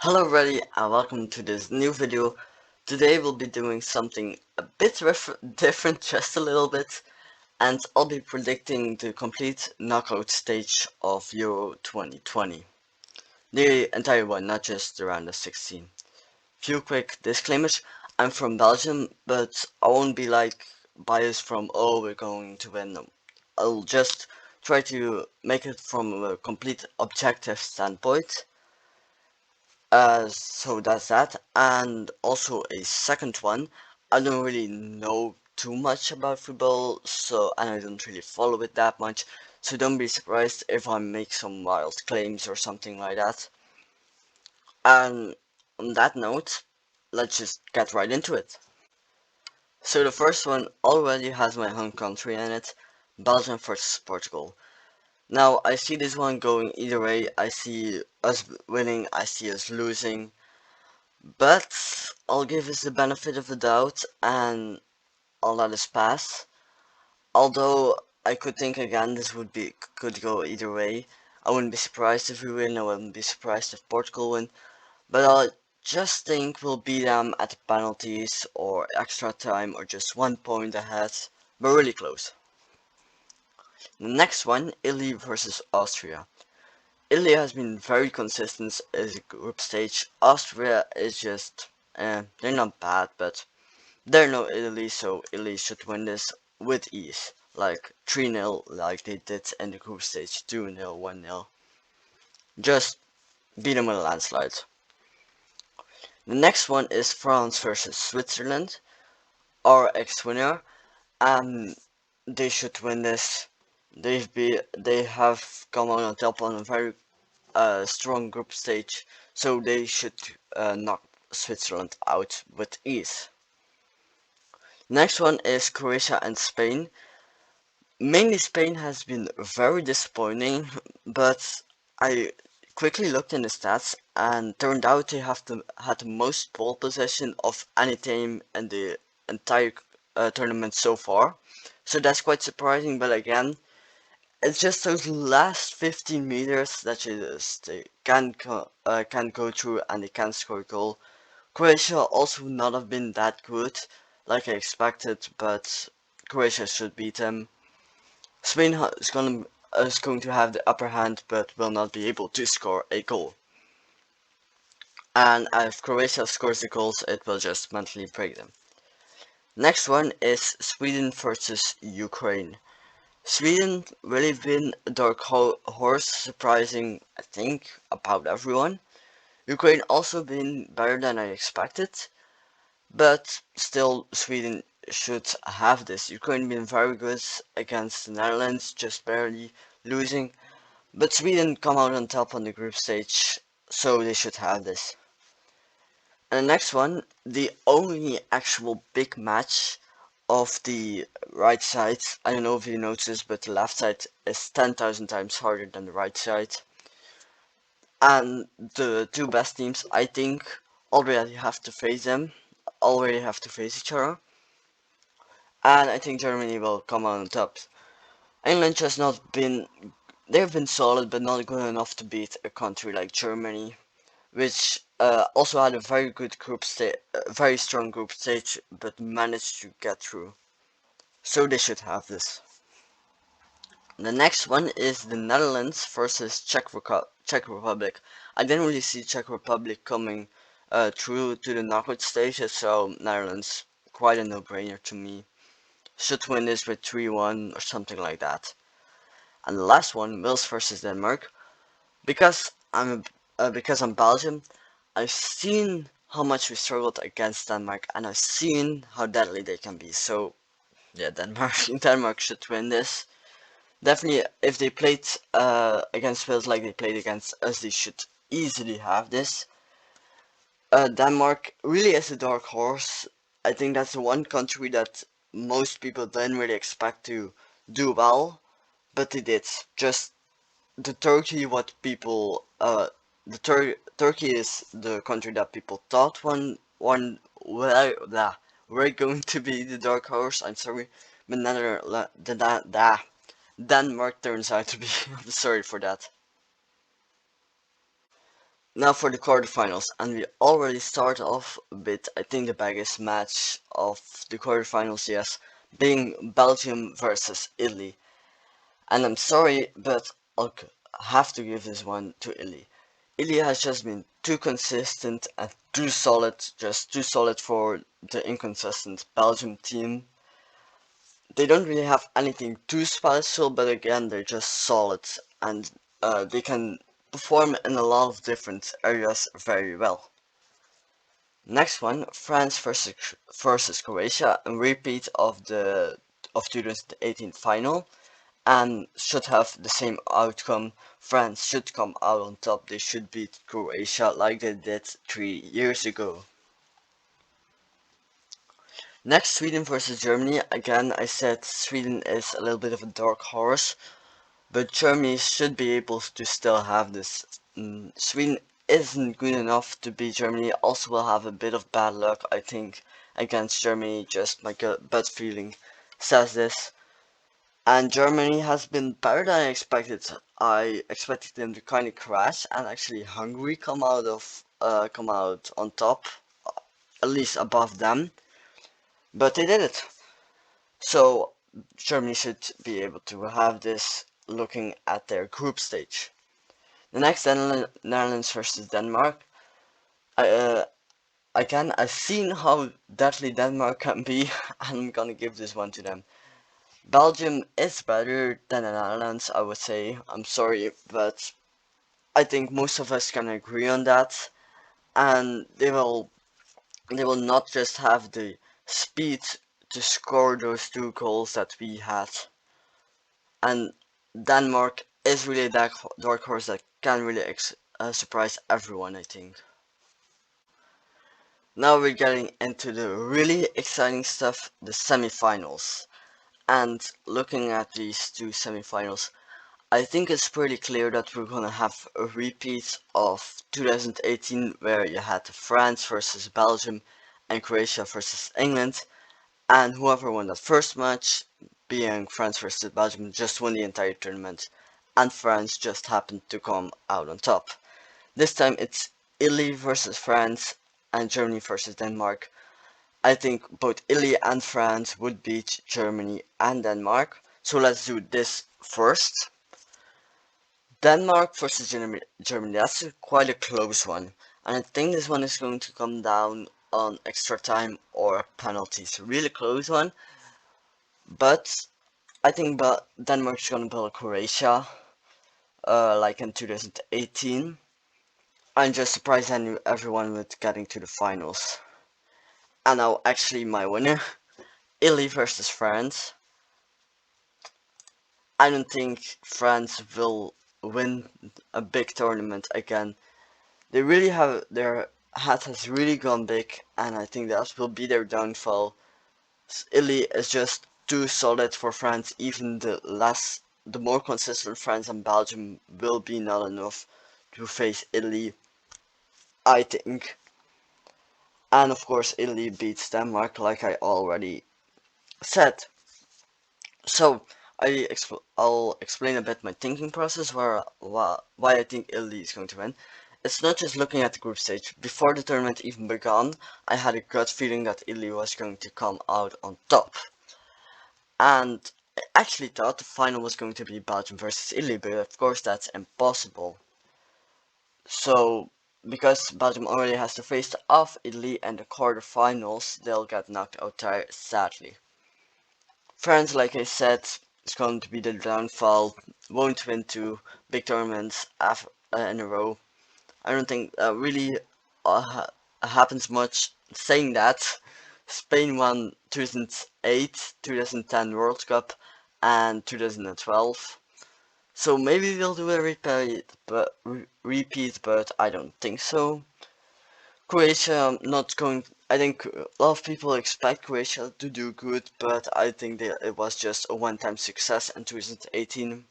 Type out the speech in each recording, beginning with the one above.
Hello everybody and welcome to this new video. Today we'll be doing something a bit different, just a little bit, and I'll be predicting the complete knockout stage of Euro 2020. The entire one, not just the round of 16. Few quick disclaimers. I'm from Belgium, but I won't be like biased from, oh, we're going to win. I'll just try to make it from a complete objective standpoint. So that's that. And also a second one, I don't really know too much about football, and I don't really follow it that much, so don't be surprised if I make some wild claims or something like that. And on that note, let's just get right into it. So the first one already has my home country in it, Belgium versus Portugal. Now I see this one going either way. I see us winning, I see us losing. But I'll give us the benefit of the doubt and I'll let us pass. Although I could think again could go either way. I wouldn't be surprised if we win, I wouldn't be surprised if Portugal win, but I just think we'll beat them at the penalties or extra time or just 1 point ahead, but really close. The next one, Italy versus Austria. Italy has been very consistent as a group stage. Austria is just, they're not bad, but they're no Italy, so Italy should win this with ease. Like 3-0, like they did in the group stage, 2-0, 1-0. Just beat them with a landslide. The next one is France versus Switzerland, our ex-winner, and they should win this. They have come out on top on a very strong group stage, so they should knock Switzerland out with ease. Next one is Croatia and Spain. Mainly Spain has been very disappointing, but I quickly looked in the stats and turned out they had the most ball possession of any team in the entire tournament so far. So that's quite surprising, but again, it's just those last 15 meters that they can go through and they can score a goal. Croatia also not have been that good like I expected, but Croatia should beat them. Spain is going to have the upper hand but will not be able to score a goal. And if Croatia scores the goals, it will just mentally break them. Next one is Sweden versus Ukraine. Sweden really been a dark horse, surprising I think about everyone. Ukraine also been better than I expected, but still Sweden should have this. Ukraine been very good against the Netherlands, just barely losing, but Sweden come out on top on the group stage, so they should have this. And the next one, the only actual big match of the right side. I don't know if you noticed, but the left side is 10,000 times harder than the right side. And the two best teams, I think, already have to face each other. And I think Germany will come out on top. England just not been, they've been solid, but not good enough to beat a country like Germany, which also had a very strong group stage, but managed to get through. So they should have this. The next one is the Netherlands versus Czech Republic. I didn't really see Czech Republic coming through to the knockout stages, so Netherlands quite a no-brainer to me. Should win this with 3-1 or something like that. And the last one, Wales versus Denmark. Because I'm Belgium, I've seen how much we struggled against Denmark, and I've seen how deadly they can be. So yeah, Denmark should win this. Definitely, if they played against Wales like they played against us, they should easily have this. Denmark really is a dark horse. I think that's the one country that most people didn't really expect to do well, but they did. Just the Turkey, Turkey is the country that people thought we're going to be the dark horse. I'm sorry, but Denmark turns out to be. I'm sorry for that. Now for the quarterfinals, and we already start off with I think the biggest match of the quarterfinals, yes, being Belgium versus Italy. And I'm sorry, but I'll have to give this one to Italy. Italy has just been too consistent and too solid, just too solid for the inconsistent Belgium team. They don't really have anything too special, but again, they're just solid and they can perform in a lot of different areas very well. Next one, France versus Croatia, a repeat of 2018 final, and should have the same outcome. France should come out on top. They should beat Croatia like they did 3 years ago. Next, Sweden versus Germany. Again, I said Sweden is a little bit of a dark horse, but Germany should be able to still have this. Sweden isn't good enough to beat Germany. Also, will have a bit of bad luck, I think, against Germany. Just my gut feeling says this. And Germany has been better than I expected. I expected them to kind of crash, and actually Hungary come out on top, at least above them. But they did it. So Germany should be able to have this looking at their group stage. The next Netherlands versus Denmark. I, uh, Again, I've seen how deadly Denmark can be, and I'm gonna give this one to them. Belgium is better than the Netherlands, I would say. I'm sorry, but I think most of us can agree on that. And they will not just have the speed to score those two goals that we had. And Denmark is really that dark horse that can really surprise everyone, I think. Now we're getting into the really exciting stuff, the semifinals. And looking at these two semifinals, I think it's pretty clear that we're gonna have a repeat of 2018 where you had France versus Belgium and Croatia versus England, and whoever won that first match, being France versus Belgium, just won the entire tournament, and France just happened to come out on top. This time it's Italy versus France and Germany versus Denmark. I think both Italy and France would beat Germany and Denmark, so let's do this first. Denmark versus Germany, that's quite a close one. And I think this one is going to come down on extra time or penalties. Really close one. But I think Denmark's gonna beat Croatia, like in 2018. I'm just surprised I knew everyone with getting to the finals. And now actually my winner, Italy versus France. I don't think France will win a big tournament again. They really have their hat has really gone big, and I think that will be their downfall. Italy is just too solid for France. Even the more consistent France and Belgium will be not enough to face Italy, I think. And of course, Italy beats Denmark, like I already said. So I'll explain a bit my thinking process why I think Italy is going to win. It's not just looking at the group stage. Before the tournament even began, I had a gut feeling that Italy was going to come out on top. And I actually thought the final was going to be Belgium versus Italy, but of course that's impossible. So, because Belgium already has to face off Italy in the quarterfinals, they'll get knocked out there, sadly. France, like I said, is going to be the downfall, won't win two big tournaments in a row. I don't think really happens much saying that. Spain won 2008, 2010 World Cup, and 2012. So maybe we'll do a repeat, but I don't think so. Croatia, not going. I think a lot of people expect Croatia to do good, but I think that it was just a one-time success in 2018.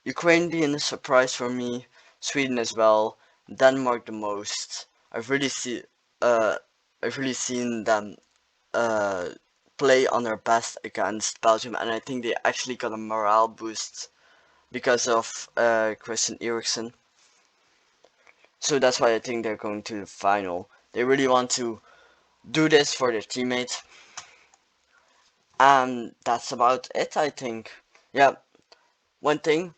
Ukraine being a surprise for me, Sweden as well, Denmark the most. Uh, I've really seen them uh play on their best against Belgium, and I think they actually got a morale boost because of Christian Eriksen. So that's why I think they're going to the final. They really want to do this for their teammates, and that's about it, I think. Yeah, one thing,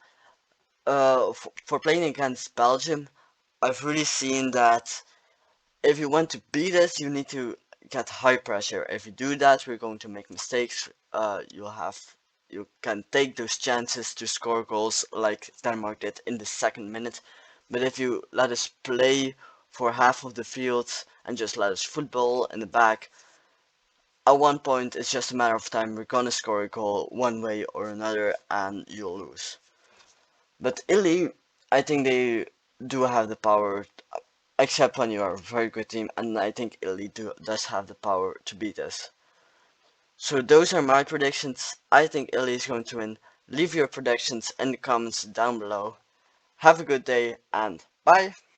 for playing against Belgium, I've really seen that if you want to beat us, you need to get high pressure. If you do that, we're going to make mistakes. You can take those chances to score goals like Denmark did in the second minute. But if you let us play for half of the field and just let us football in the back, at one point it's just a matter of time. We're gonna score a goal one way or another, and you'll lose. But Italy, I think they do have the power, except when you are a very good team, and I think Italy does have the power to beat us. So those are my predictions. I think Italy is going to win. Leave your predictions in the comments down below. Have a good day and bye!